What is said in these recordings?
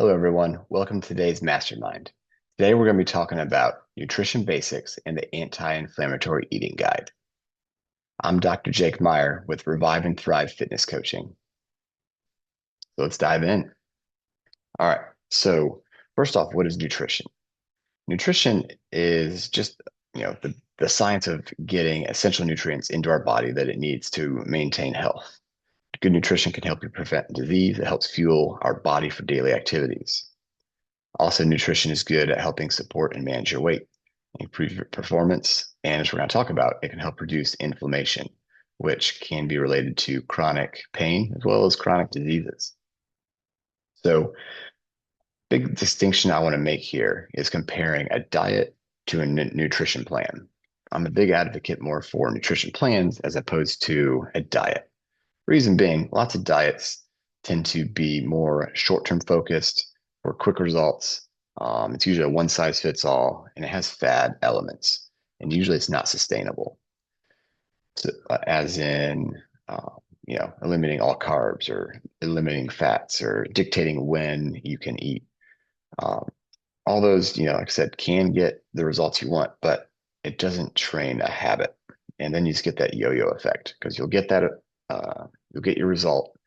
Hello, everyone. Welcome to today's Mastermind. Today, we're going to be talking about nutrition basics and the anti-inflammatory eating guide. I'm Dr. Jake Meyer with Revive and Thrive Fitness Coaching. So let's dive in. All right. So first off, what is nutrition? Nutrition is just, the science of getting essential nutrients into our body that it needs to maintain health. Good nutrition can help you prevent disease. It helps fuel our body for daily activities. Also, nutrition is good at helping support and manage your weight, improve your performance, and as we're going to talk about, it can help reduce inflammation, which can be related to chronic pain as well as chronic diseases. So, big distinction I want to make here is comparing a diet to a nutrition plan. I'm a big advocate more for nutrition plans as opposed to a diet. Reason being, lots of diets tend to be more short-term focused for quick results. It's usually a one size fits all, and it has fad elements, and usually it's not sustainable. So, as in, uh, eliminating all carbs or eliminating fats or dictating when you can eat. Um, all those, like I said, can get the results you want, but it doesn't train a habit. And then you just get that yo-yo effect because you'll get your result,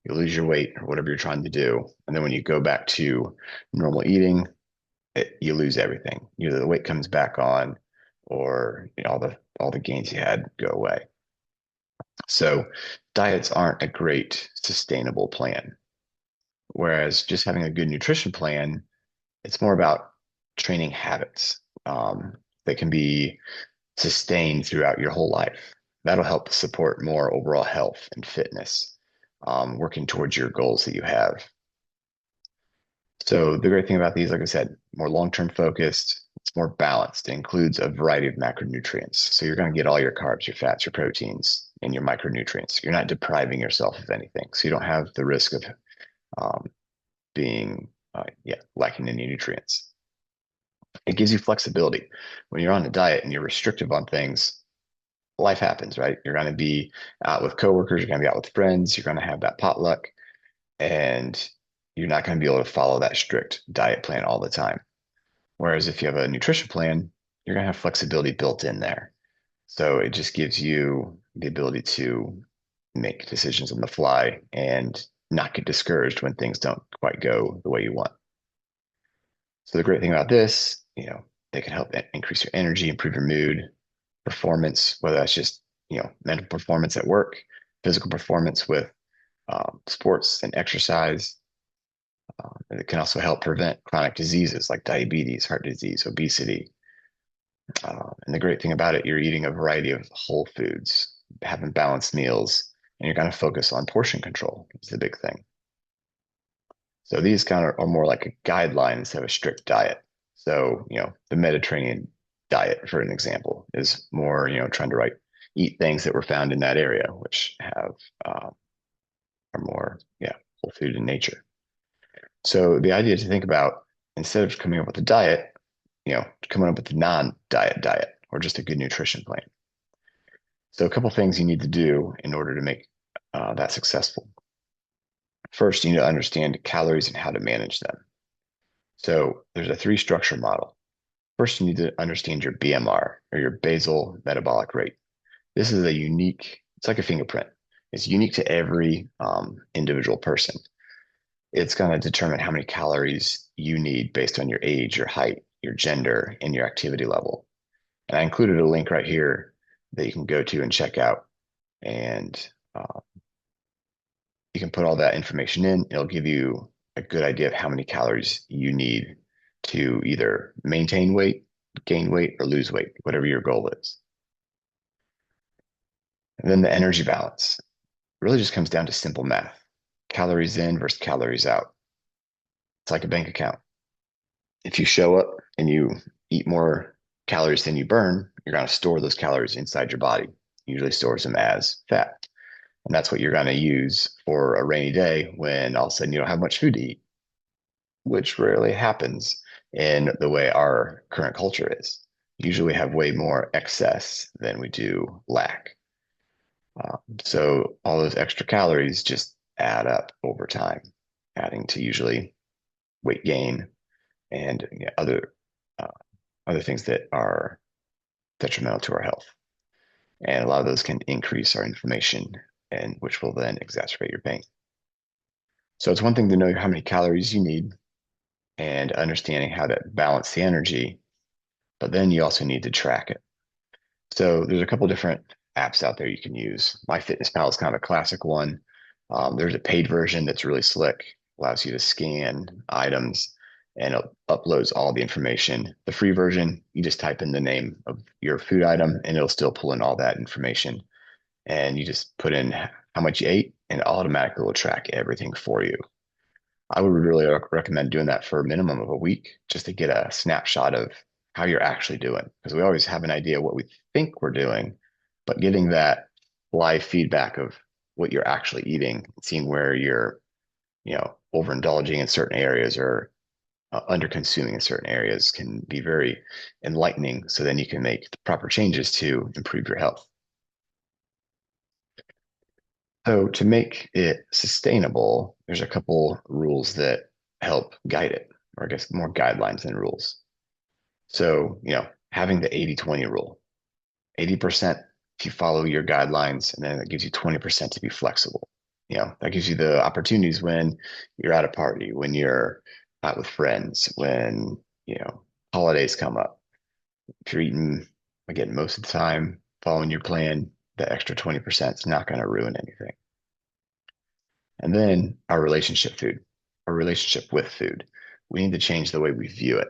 you'll lose your weight or whatever you're trying to do. And then when you go back to normal eating, you lose everything. Either the weight comes back on or all the gains you had go away. So diets aren't a great sustainable plan. Whereas just having a good nutrition plan, it's more about training habits that can be sustained throughout your whole life. That'll help support more overall health and fitness, working towards your goals that you have. So the great thing about these, like I said, more long-term focused, it's more balanced. It includes a variety of macronutrients. So you're going to get all your carbs, your fats, your proteins, and your micronutrients. You're not depriving yourself of anything. So you don't have the risk of um, being, lacking any nutrients. It gives you flexibility. When you're on a diet and you're restrictive on things, life happens, right? You're going to be out with coworkers, you're going to be out with friends, you're going to have that potluck, and you're not going to be able to follow that strict diet plan all the time. Whereas if you have a nutrition plan, you're going to have flexibility built in there. So it just gives you the ability to make decisions on the fly and not get discouraged when things don't quite go the way you want. So the great thing about this, they can help increase your energy, improve your mood, performance, whether that's just, mental performance at work, physical performance with sports and exercise. And it can also help prevent chronic diseases like diabetes, heart disease, obesity. And the great thing about it, you're eating a variety of whole foods, having balanced meals, and you're going to focus on portion control. Is the big thing. So these kind of are more like a guideline instead of a strict diet. So, the Mediterranean diet, for an example, is more, trying to eat things that were found in that area, which have are more, whole food in nature. So the idea to think about instead of coming up with a diet, coming up with a non-diet diet or just a good nutrition plan. So a couple things you need to do in order to make that successful. First, you need to understand calories and how to manage them. So there's a three structure model. First, you need to understand your BMR or your basal metabolic rate. This is it's like a fingerprint. It's unique to every individual person. It's going to determine how many calories you need based on your age, your height, your gender, and your activity level. And I included a link right here that you can go to and check out. And you can put all that information in. It'll give you a good idea of how many calories you need to either maintain weight, gain weight, or lose weight, whatever your goal is. And then the energy balance really just comes down to simple math. Calories in versus calories out. It's like a bank account. If you show up and you eat more calories than you burn, you're going to store those calories inside your body. Usually stores them as fat. And that's what you're going to use for a rainy day when all of a sudden you don't have much food to eat, which rarely happens in the way our current culture is. Usually we have way more excess than we do lack. So all those extra calories just add up over time, adding to usually weight gain, and uh, other things that are detrimental to our health. And a lot of those can increase our inflammation, and which will then exacerbate your pain. So it's one thing to know how many calories you need and understanding how to balance the energy, but then you also need to track it. So there's a couple different apps out there you can use. MyFitnessPal is kind of a classic one. There's a paid version that's really slick, allows you to scan items and it uploads all the information. The free version, you just type in the name of your food item and it'll still pull in all that information. And you just put in how much you ate and it automatically will track everything for you. I would really recommend doing that for a minimum of a week just to get a snapshot of how you're actually doing. Because we always have an idea what we think we're doing, but getting that live feedback of what you're actually eating, seeing where you're, overindulging in certain areas or under consuming in certain areas can be very enlightening. So then you can make the proper changes to improve your health. So to make it sustainable, there's a couple rules that help guide it, or I guess more guidelines than rules. So, having the 80-20 rule, 80% if you follow your guidelines, and then that gives you 20% to be flexible. That gives you the opportunities when you're at a party, when you're out with friends, when, holidays come up. If you're eating, again, most of the time, following your plan, the extra 20% is not going to ruin anything. And then our relationship with food. We need to change the way we view it.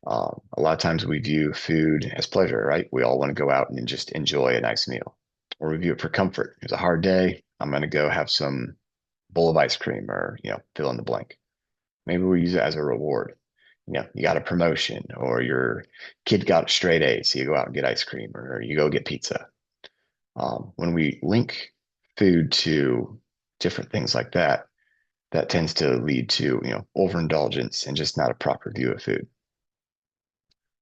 A lot of times we view food as pleasure, right? We all want to go out and just enjoy a nice meal, or we view it for comfort. It's a hard day. I'm going to go have some bowl of ice cream or, fill in the blank. Maybe we use it as a reward. You got a promotion or your kid got straight A's, so you go out and get ice cream or you go get pizza. When we link food to different things like that, that tends to lead to, overindulgence and just not a proper view of food.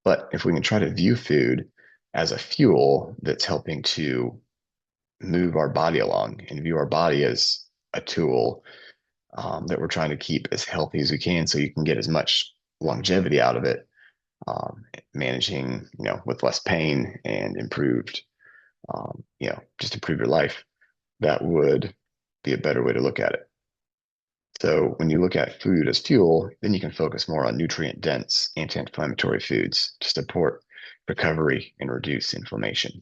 But if we can try to view food as a fuel that's helping to move our body along and view our body as a tool that we're trying to keep as healthy as we can so you can get as much longevity out of it, managing, with less pain and improved, just improve your life, that would be a better way to look at it. So when you look at food as fuel, then you can focus more on nutrient-dense anti-inflammatory foods to support recovery and reduce inflammation.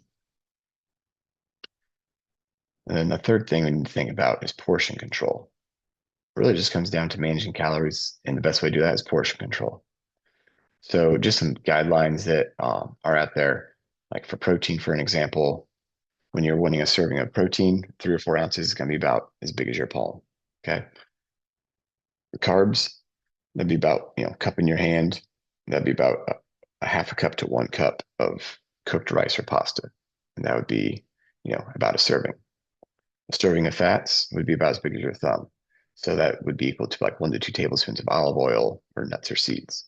And then the third thing we need to think about is portion control. It really just comes down to managing calories, and the best way to do that is portion control. So just some guidelines that are out there, like for protein, for an example, when you're wanting a serving of protein, 3 or 4 ounces is going to be about as big as your palm. Okay. The carbs, that'd be about, cup in your hand. That'd be about a half a cup to 1 cup of cooked rice or pasta. And that would be, about a serving. A serving of fats would be about as big as your thumb. So that would be equal to like 1 to 2 tablespoons of olive oil or nuts or seeds.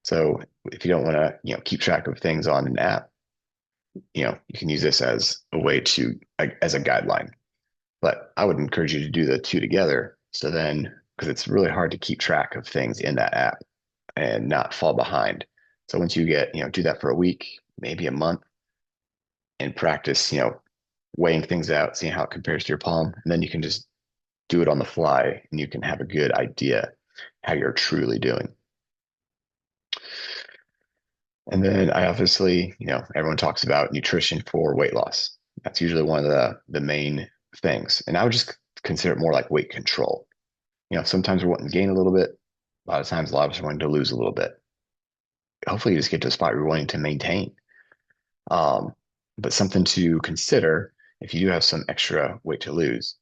So if you don't want to, keep track of things on an app, you can use this as a way to, as a guideline. But I would encourage you to do the two together. So then, because it's really hard to keep track of things in that app and not fall behind. So once you get, do that for a week, maybe a month, and practice, weighing things out, seeing how it compares to your palm, and then you can just do it on the fly and you can have a good idea how you're truly doing. And then I obviously, everyone talks about nutrition for weight loss. That's usually one of the main things. And I would just consider it more like weight control. Sometimes we're wanting to gain a little bit. A lot of times, a lot of us are wanting to lose a little bit. Hopefully, you just get to a spot where you're wanting to maintain. But something to consider if you do have some extra weight to lose,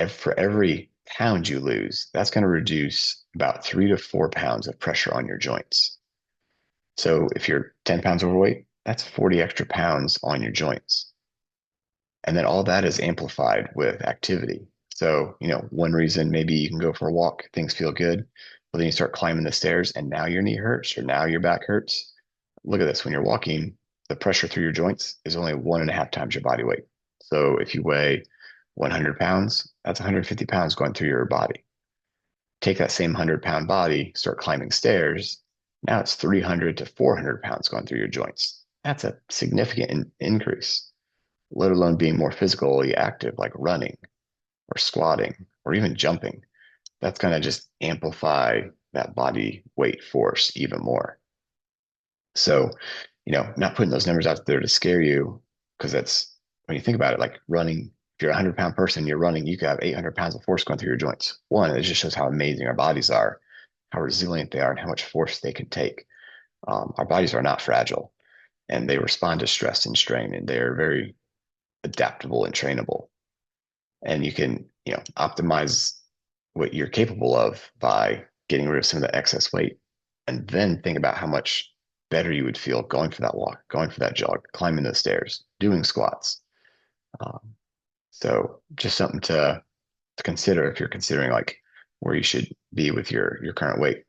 for every pound you lose, that's going to reduce about 3 to 4 pounds of pressure on your joints. So if you're 10 pounds overweight, that's 40 extra pounds on your joints. And then all that is amplified with activity. So, one reason maybe you can go for a walk, things feel good, but then you start climbing the stairs and now your knee hurts or now your back hurts. Look at this. When you're walking, the pressure through your joints is only 1.5 times your body weight. So if you weigh 100 pounds, that's 150 pounds going through your body. Take that same 100-pound body, start climbing stairs. Now it's 300 to 400 pounds going through your joints. That's a significant increase, let alone being more physically active, like running or squatting or even jumping. That's going to just amplify that body weight force even more. So, not putting those numbers out there to scare you, because that's when you think about it, like running, if you're a 100-pound person, you're running, you could have 800 pounds of force going through your joints. One, it just shows how amazing our bodies are, how resilient they are, and how much force they can take. Our bodies are not fragile, and they respond to stress and strain, and they're very adaptable and trainable. And you can, optimize what you're capable of by getting rid of some of the excess weight, and then think about how much better you would feel going for that walk, going for that jog, climbing those stairs, doing squats. Um, so just something to consider if you're considering like where you should be with your current weight.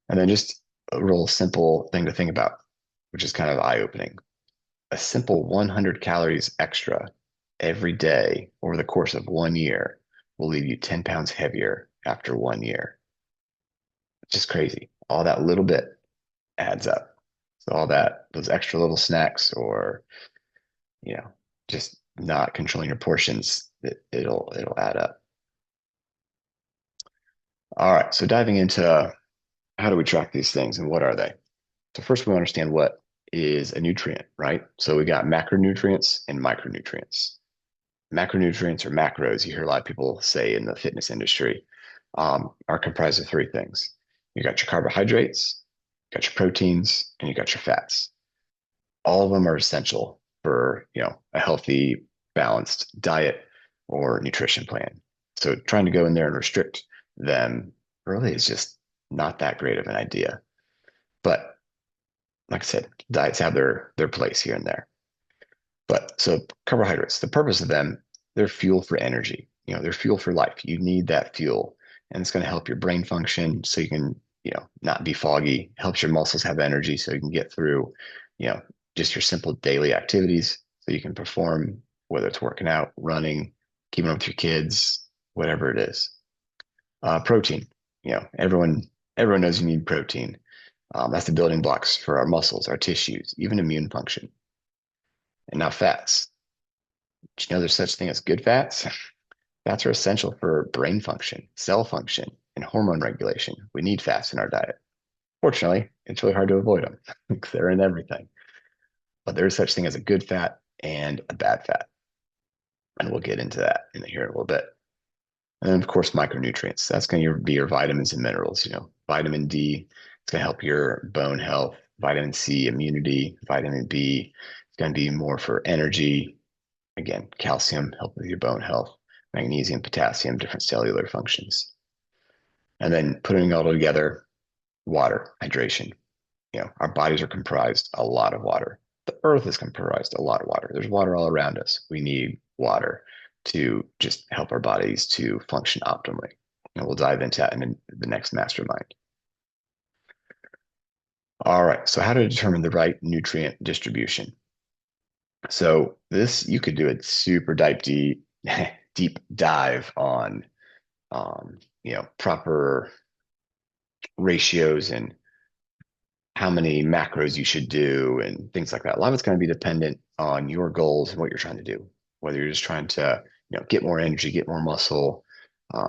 And then just a real simple thing to think about, which is kind of eye-opening. A simple 100 calories extra every day over the course of 1 year will leave you 10 pounds heavier after 1 year. It's just crazy. All that little bit adds up. So all that, those extra little snacks or, you know, just not controlling your portions, it'll add up. All right. So diving into how do we track these things and what are they? So first we understand what is a nutrient, right? So we got macronutrients and micronutrients. Macronutrients or macros, you hear a lot of people say in the fitness industry, are comprised of three things. You got your carbohydrates, you got your proteins, and you got your fats. All of them are essential for, a healthy, balanced diet or nutrition plan. So trying to go in there and restrict them really is just not that great of an idea. But like I said, diets have their place here and there. But so carbohydrates, the purpose of them, they're fuel for energy. They're fuel for life. You need that fuel, and it's going to help your brain function so you can, not be foggy. Helps your muscles have energy so you can get through, you know, just your simple daily activities so you can perform, whether it's working out, running, keeping up with your kids, whatever it is. Protein, everyone knows you need protein. That's the building blocks for our muscles, our tissues, even immune function. And now fats. Do you know there's such thing as good fats? Fats are essential for brain function, cell function, and hormone regulation. We need fats in our diet. Fortunately, it's really hard to avoid them because they're in everything. But there is such thing as a good fat and a bad fat. And we'll get into that in here in a little bit. And then, of course, micronutrients. That's going to be your vitamins and minerals. Vitamin D, it's going to help your bone health. Vitamin C, immunity. Vitamin B, it's going to be more for energy. Again, calcium, help with your bone health. Magnesium, potassium, different cellular functions. And then putting it all together, water, hydration. Our bodies are comprised a lot of water. The earth is comprised a lot of water. There's water all around us. We need water to just help our bodies to function optimally. And we'll dive into that in the next mastermind. All right, so how to determine the right nutrient distribution. So this, you could do a super deep dive on, proper ratios and how many macros you should do and things like that. A lot of it's going to be dependent on your goals and what you're trying to do. Whether you're just trying to, get more energy, get more muscle,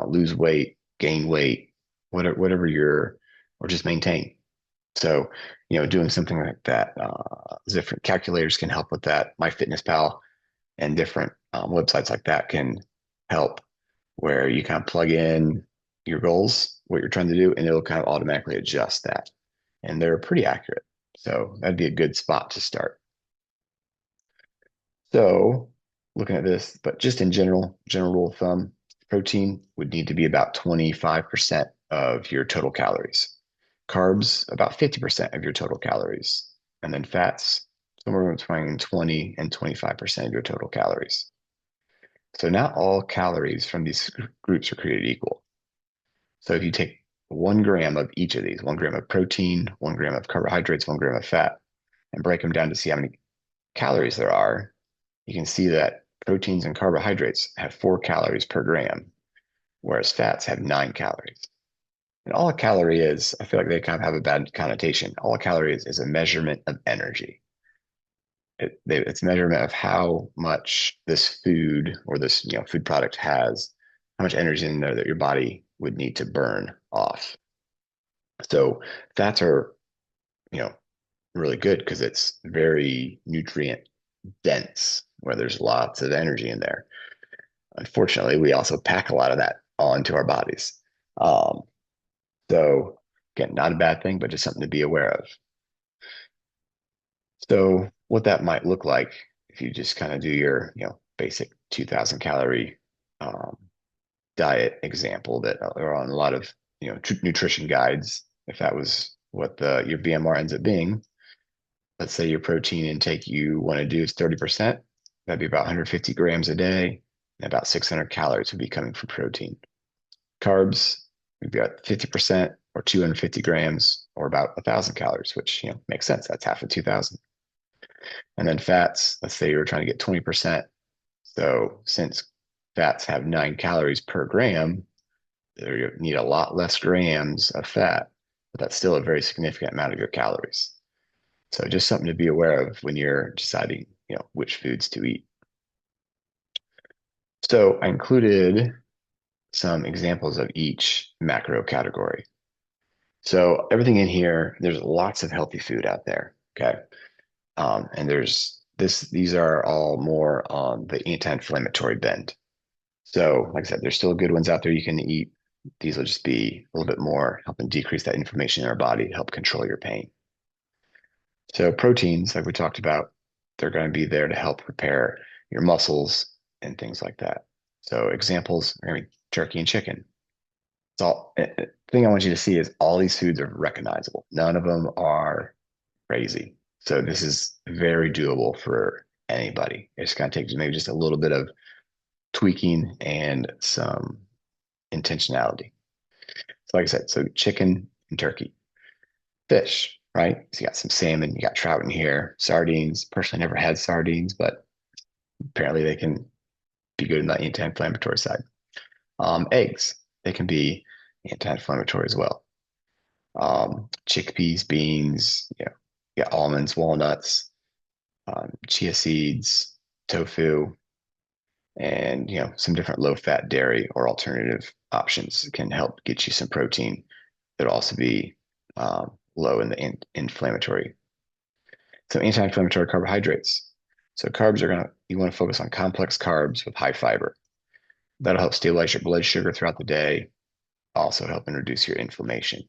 lose weight, gain weight, whatever or just maintain. So, doing something like that, different calculators can help with that. MyFitnessPal and different websites like that can help, where you kind of plug in your goals, what you're trying to do, and it'll kind of automatically adjust that. And they're pretty accurate. So that'd be a good spot to start. So looking at this, but just in general rule of thumb, protein would need to be about 25% of your total calories. Carbs, about 50% of your total calories. And then fats, somewhere between 20 and 25% of your total calories. So not all calories from these groups are created equal. So if you take 1 gram of each of these, 1 gram of protein, 1 gram of carbohydrates, 1 gram of fat, and break them down to see how many calories there are, you can see that proteins and carbohydrates have 4 calories per gram, whereas fats have 9 calories. And all a calorie is, I feel like they kind of have a bad connotation. All a calorie is a measurement of energy. It's a measurement of how much this food or this food product has, how much energy in there that your body would need to burn off. So fats are, you know, really good because it's very nutrient dense, where there's lots of energy in there. Unfortunately, we also pack a lot of that onto our bodies. Um, so again, not a bad thing, but just something to be aware of. So what that might look like if you just kind of do your, basic 2000 calorie um, diet example that are on a lot of, nutrition guides. If that was what your BMR ends up being, let's say your protein intake you want to do is 30%, that'd be about 150 grams a day, and about 600 calories would be coming from protein. Carbs, we've got 50% or 250 grams or about 1,000 calories, which makes sense. That's half of 2,000. And then fats, let's say you're trying to get 20%. So since fats have 9 calories per gram, you need a lot less grams of fat, but that's still a very significant amount of your calories. So just something to be aware of when you're deciding, which foods to eat. So I included some examples of each macro category. So everything in here, there's lots of healthy food out there. Okay. And these are all more on the anti-inflammatory bend. So like I said, there's still good ones out there you can eat. These will just be a little bit more helping decrease that inflammation in our body, help control your pain. So proteins, like we talked about, they're going to be there to help repair your muscles and things like that. So examples are going to be turkey and chicken. It's all thing I want you to see is all these foods are recognizable. None of them are crazy. So this is very doable for anybody. It's going to take maybe just a little bit of tweaking and some intentionality. So like I said, so chicken and turkey. Fish, right? So you got some salmon, you got trout in here, sardines. Personally, never had sardines, but apparently they can be good in the anti-inflammatory side. Eggs, they can be anti-inflammatory as well. Chickpeas, beans, you got almonds, walnuts, chia seeds, tofu, and some different low-fat dairy or alternative options can help get you some protein. That'll also be low in the inflammatory. So anti-inflammatory carbohydrates. So carbs you want to focus on complex carbs with high fiber. That'll help stabilize your blood sugar throughout the day, also helping reduce your inflammation.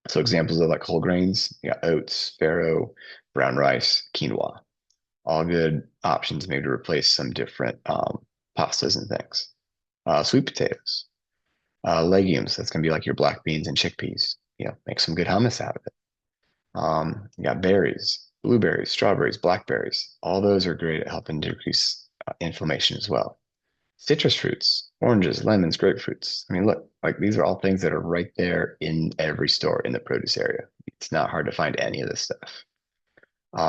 So examples of like whole grains, you got oats, farro, brown rice, quinoa. All good options maybe to replace some different pastas and things. Sweet potatoes, legumes. That's going to be like your black beans and chickpeas. Make some good hummus out of it. You got berries, blueberries, strawberries, blackberries. All those are great at helping decrease inflammation as well. Citrus fruits, oranges, lemons, grapefruits. I mean, look, like these are all things that are right there in every store in the produce area. It's not hard to find any of this stuff.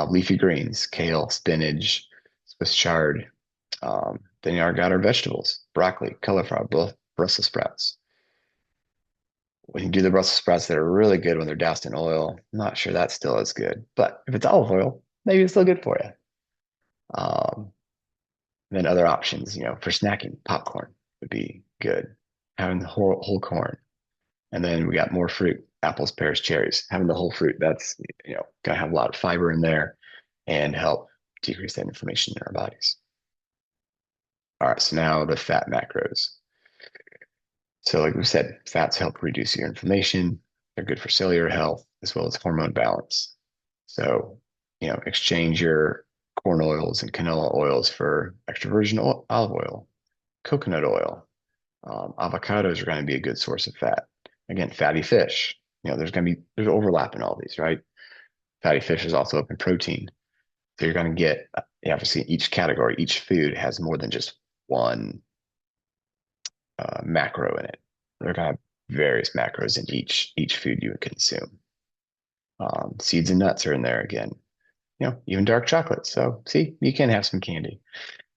Leafy greens, kale, spinach, Swiss chard. Then you got our vegetables, broccoli, cauliflower, Brussels sprouts. When you do the Brussels sprouts that are really good when they're doused in oil, I'm not sure that's still as good. But if it's olive oil, maybe it's still good for you. Um, then other options, for snacking, popcorn would be good. Having the whole corn. And then we got more fruit, apples, pears, cherries. Having the whole fruit, that's, gonna have a lot of fiber in there and help decrease that inflammation in our bodies. All right, so now the fat macros. So like we said, fats help reduce your inflammation. They're good for cellular health as well as hormone balance. So, exchange your corn oils and canola oils for extra virgin olive oil, coconut oil. Avocados are going to be a good source of fat. Again, fatty fish. There's overlap in all these, right? Fatty fish is also up in protein. So you're going to get, obviously, each category, each food has more than just one macro in it. They're going to have various macros in each food you would consume. Seeds and nuts are in there again. Even dark chocolate. So see, you can have some candy.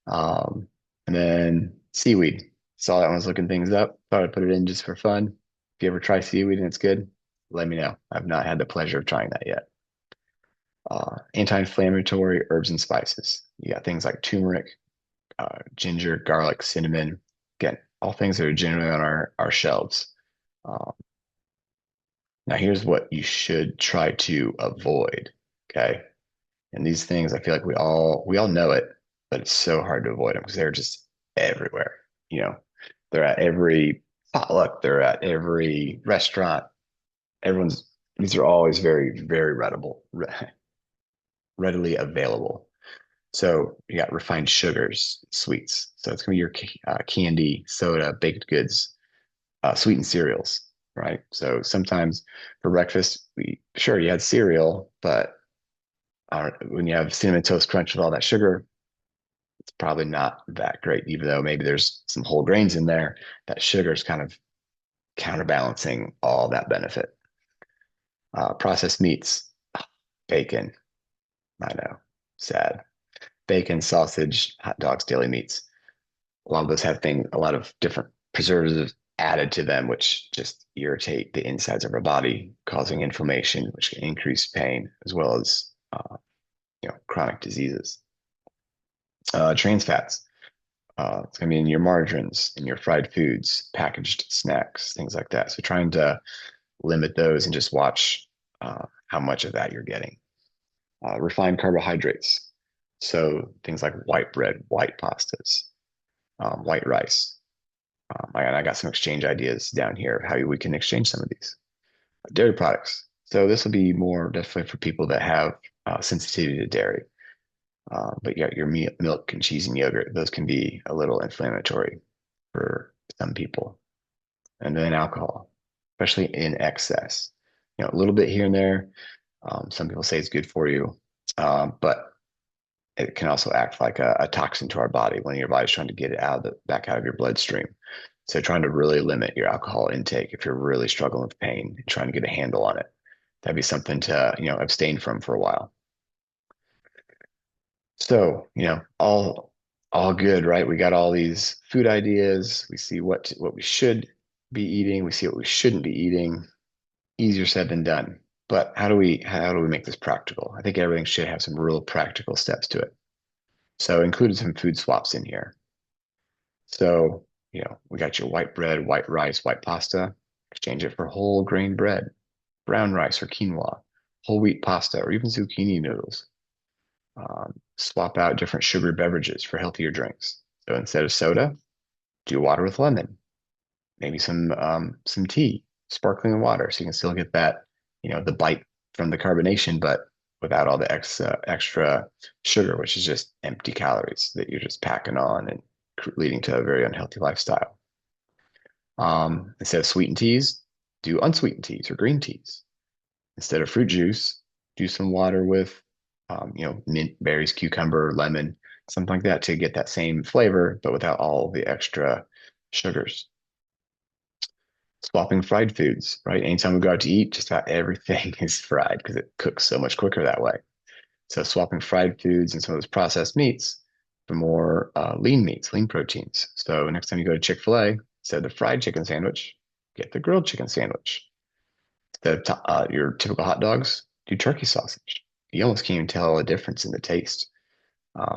And then seaweed. Saw that when I was looking things up. Thought I'd put it in just for fun. If you ever try seaweed and it's good, let me know. I've not had the pleasure of trying that yet. Anti-inflammatory herbs and spices. You got things like turmeric, ginger, garlic, cinnamon. Again, all things that are generally on our shelves. Uh, Now, here's what you should try to avoid. Okay. And these things, I feel like we all know it, but it's so hard to avoid them because they're just everywhere. You know, they're at every potluck, they're at every restaurant. Everyone's these are always very, very readily available. So you got refined sugars, sweets. So it's gonna be your candy, soda, baked goods, sweetened cereals, right? So sometimes for breakfast, we sure you had cereal, but when you have cinnamon toast crunch with all that sugar, it's probably not that great, even though maybe there's some whole grains in there. That sugar is kind of counterbalancing all that benefit. Processed meats, bacon, I know, sad. Bacon, sausage, hot dogs, deli meats. A lot of those have a lot of different preservatives added to them, which just irritate the insides of our body, causing inflammation, which can increase pain, as well as chronic diseases. Trans fats. It's going to be in your margarines, in your fried foods, packaged snacks, things like that. So trying to limit those and just watch how much of that you're getting. Refined carbohydrates. So things like white bread, white pastas, white rice. I got some exchange ideas down here of how we can exchange some of these. Dairy products. So this will be more definitely for people that have sensitivity to dairy. But yeah, your milk and cheese and yogurt, those can be a little inflammatory for some people. And then alcohol, especially in excess. A little bit here and there. Some people say it's good for you, but it can also act like a toxin to our body when your body's trying to get it back out of your bloodstream. So trying to really limit your alcohol intake if you're really struggling with pain and trying to get a handle on it. That'd be something to, abstain from for a while. So, all good, right? We got all these food ideas. We see what we should be eating. We see what we shouldn't be eating. Easier said than done. But how do we make this practical? I think everything should have some real practical steps to it. So included some food swaps in here. So, we got your white bread, white rice, white pasta. Exchange it for whole grain bread, brown rice or quinoa, whole wheat pasta, or even zucchini noodles. Swap out different sugary beverages for healthier drinks. So instead of soda, do water with lemon, maybe some tea, sparkling water, so you can still get that, the bite from the carbonation, but without all the extra sugar, which is just empty calories that you're just packing on and leading to a very unhealthy lifestyle. Instead of sweetened teas, do unsweetened teas or green teas. Instead of fruit juice, do some water with, mint, berries, cucumber, lemon, something like that to get that same flavor, but without all the extra sugars. Swapping fried foods, right? Anytime we go out to eat, just about everything is fried because it cooks so much quicker that way. So swapping fried foods and some of those processed meats for more lean meats, lean proteins. So next time you go to Chick-fil-A, instead of the fried chicken sandwich, get the grilled chicken sandwich. Instead of your typical hot dogs, do turkey sausage. You almost can't even tell a difference in the taste.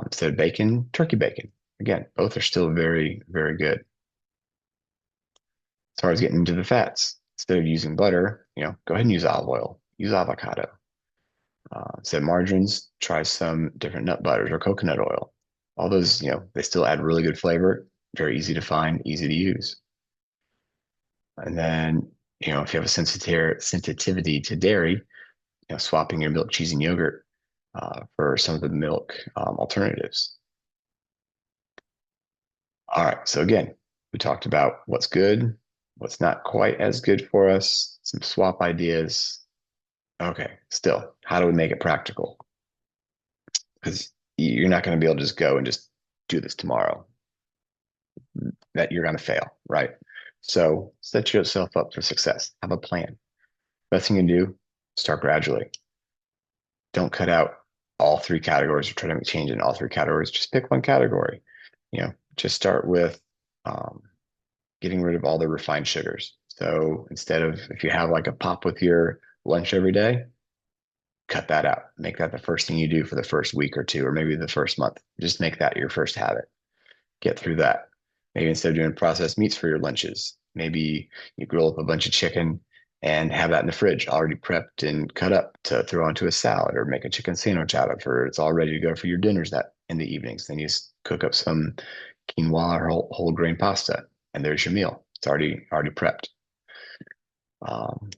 Instead of bacon, turkey bacon. Again, both are still very, very good. As far as getting into the fats, instead of using butter, go ahead and use olive oil, use avocado. Instead of margarines, try some different nut butters or coconut oil. All those, they still add really good flavor, very easy to find, easy to use. And then, if you have a sensitivity to dairy, swapping your milk, cheese, and yogurt for some of the milk alternatives. All right. So again, we talked about what's good, what's not quite as good for us, some swap ideas. Okay. Still, how do we make it practical? Because you're not going to be able to just go and just do this tomorrow. That you're going to fail, right? So set yourself up for success. Have a plan. Best thing you can do, start gradually. Don't cut out all three categories or try to make change in all three categories. Just pick one category. Just start with getting rid of all the refined sugars. So instead of, if you have like a pop with your lunch every day, cut that out. Make that the first thing you do for the first week or two, or maybe the first month. Just make that your first habit. Get through that. Maybe instead of doing processed meats for your lunches, maybe you grill up a bunch of chicken and have that in the fridge already prepped and cut up to throw onto a salad or make a chicken sandwich out of, or it's all ready to go for your dinners that in the evenings. Then you just cook up some quinoa or whole grain pasta, and there's your meal. It's already prepped. Um,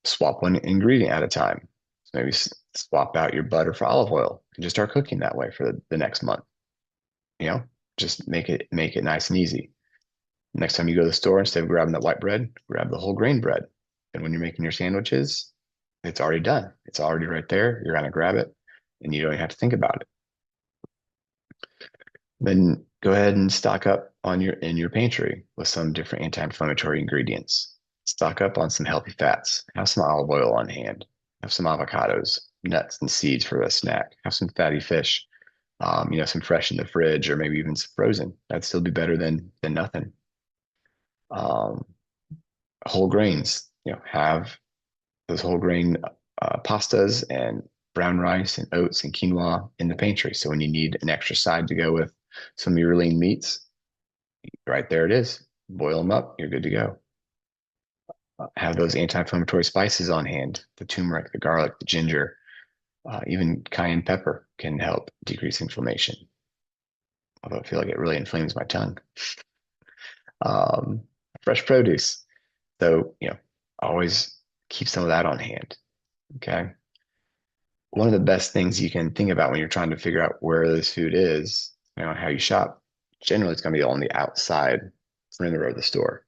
Swap one ingredient at a time. So maybe swap out your butter for olive oil and just start cooking that way for the next month. You know, just make it nice and easy. Next time you go to the store, instead of grabbing that white bread, grab the whole grain bread. And when you're making your sandwiches, it's already done. It's already right there. You're gonna grab it, and you don't even have to think about it. Then go ahead and stock up on your pantry with some different anti-inflammatory ingredients. Stock up on some healthy fats. Have some olive oil on hand. Have some avocados, nuts, and seeds for a snack. Have some fatty fish. Some fresh in the fridge, or maybe even some frozen. That'd still be better than nothing. Um, Whole grains. Have those whole grain pastas and brown rice and oats and quinoa in the pantry. So when you need an extra side to go with some of your lean meats, right there it is. Boil them up, you're good to go. Have those anti-inflammatory spices on hand: the turmeric, the garlic, the ginger, even cayenne pepper can help decrease inflammation. Although I feel like it really inflames my tongue. Um, Fresh produce. So, always keep some of that on hand. Okay. One of the best things you can think about when you're trying to figure out where this food is, how you shop, generally it's going to be on the outside perimeter of the store.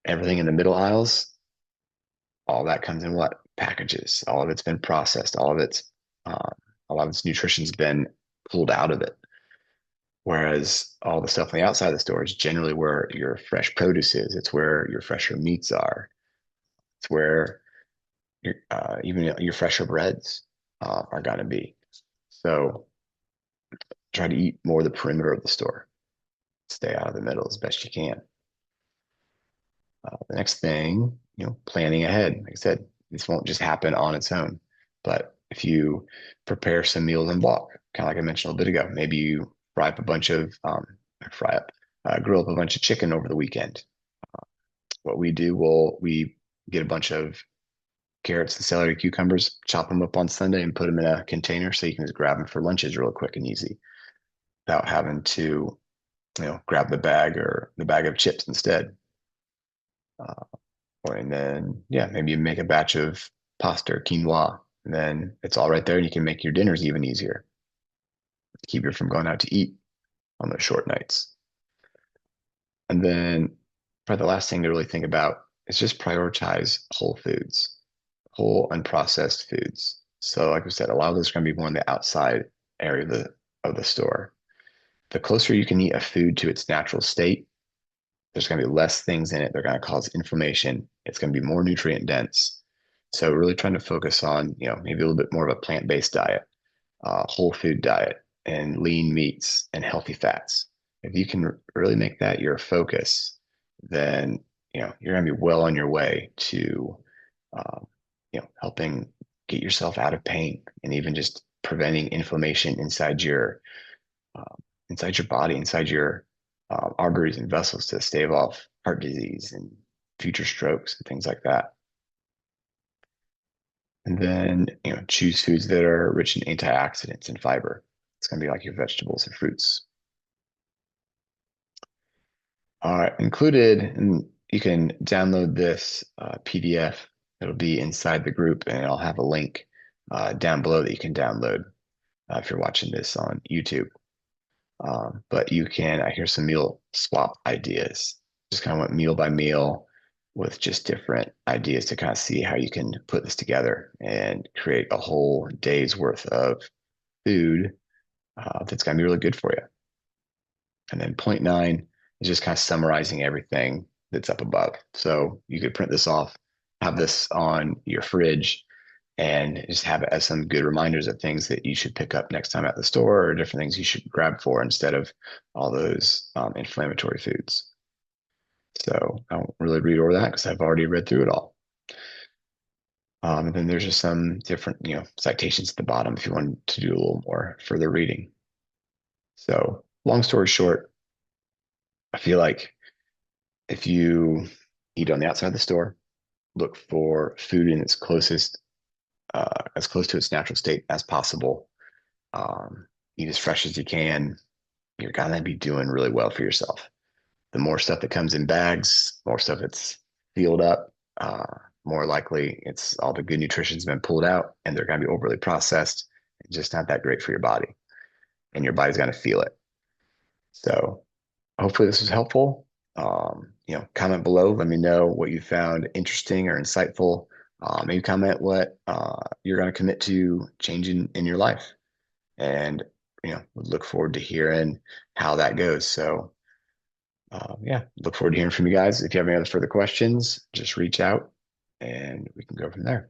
Everything in the middle aisles, all that comes in what? Packages. All of it's been processed. A lot of its nutrition's been pulled out of it. Whereas all the stuff on the outside of the store is generally where your fresh produce is. It's where your fresher meats are. It's where even your fresher breads are going to be. So try to eat more of the perimeter of the store. Stay out of the middle as best you can. The next thing, planning ahead. Like I said, this won't just happen on its own. But if you prepare some meals in bulk, kind of like I mentioned a little bit ago, maybe you grill up a bunch of chicken over the weekend. What we do, we get a bunch of carrots and celery, cucumbers, chop them up on Sunday and put them in a container so you can just grab them for lunches real quick and easy without having to, grab the bag or the bag of chips instead. And then, maybe you make a batch of pasta or quinoa, and then it's all right there, and you can make your dinners even easier. Keep you from going out to eat on those short nights. And then, probably the last thing to really think about is just prioritize whole foods, whole unprocessed foods. So, like we said, a lot of those are going to be more in the outside area of the store. The closer you can eat a food to its natural state, there's going to be less things in it. They're going to cause inflammation. It's going to be more nutrient dense. So really trying to focus on, maybe a little bit more of a plant-based diet, whole food diet, and lean meats and healthy fats. If you can really make that your focus, then, you're going to be well on your way to, helping get yourself out of pain and even just preventing inflammation inside your body, inside your arteries and vessels to stave off heart disease and future strokes and things like that. And then, choose foods that are rich in antioxidants and fiber. It's going to be like your vegetables and fruits. Included, and you can download this PDF. It'll be inside the group, and I'll have a link down below that you can download if you're watching this on YouTube. But here's some meal swap ideas. Just kind of went meal by meal with just different ideas to kind of see how you can put this together and create a whole day's worth of food that's going to be really good for you. And then point 9 is just kind of summarizing everything that's up above. So you could print this off, have this on your fridge, and just have it as some good reminders of things that you should pick up next time at the store, or different things you should grab for instead of all those inflammatory foods. So I won't really read over that because I've already read through it all. And then there's just some different, citations at the bottom if you want to do a little more further reading. So long story short, I feel like if you eat on the outside of the store, look for food in its closest, as close to its natural state as possible. Eat as fresh as you can. You're gonna be doing really well for yourself. The more stuff that comes in bags, more stuff that's sealed up, more likely it's all the good nutrition's been pulled out and they're going to be overly processed. It's just not that great for your body, and your body's going to feel it. So hopefully this was helpful. Comment below. Let me know what you found interesting or insightful. Maybe comment what you're going to commit to changing in your life, and look forward to hearing how that goes. So yeah, look forward to hearing from you guys. If you have any other further questions, just reach out and we can go from there.